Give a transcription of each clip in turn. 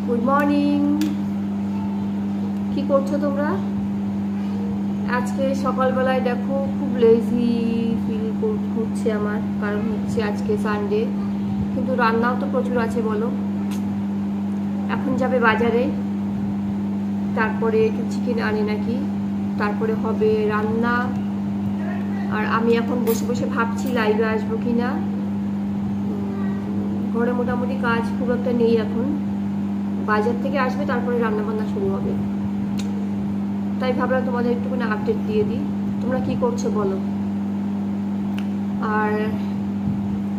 Good morning. কি করছো তোমরা? আজকে সকালবেলায় দেখো খুব লেজি ফিল হচ্ছে আমার, কারণ হচ্ছে আজকে সানডে, কিন্তু রান্নাও তো প্রচুর আছে বলো। এখন যাবে বাজারে, তারপরে একটু চিকেন আনে নাকি, তারপরে হবে রান্না। আর আমি এখন বসে বসে ভাবছি লাইভে আসবো কি না। ঘরে মোটামুটি কাজ খুব একটা নেই এখন, বাজার থেকে আসবে তারপরে রান্না বান্না শুরু হবে। তাই ভাবলাম তোমাদের একটুখানি আপডেট দিয়ে দিই, তোমরা কি করছো বলো। আর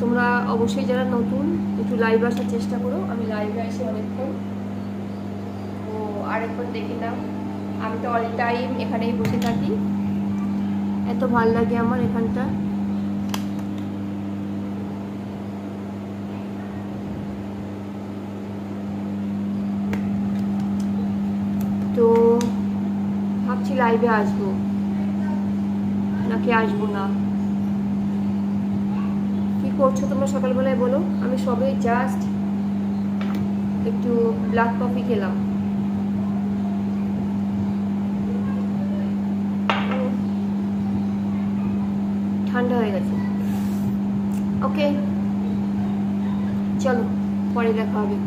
তোমরা অবশ্যই যারা নতুন একটু লাইভে আসার চেষ্টা করো। আমি লাইভে আসি অনেকক্ষণ, ও আরেকবার দেখে নাও। আমি তো অল টাইম এখানেই বসে থাকি, এত ভাল লাগে আমার এখানটা। তো ভাবছি লাইভে আসবো নাকি আসবো না। কি করছো তোমরা সকালবেলায় বলো। আমি সবে জাস্ট একটু ব্ল্যাক কফি খেলাম। ঠান্ডা হয়ে গেছে। ওকে চলো, পরে দেখা হবে।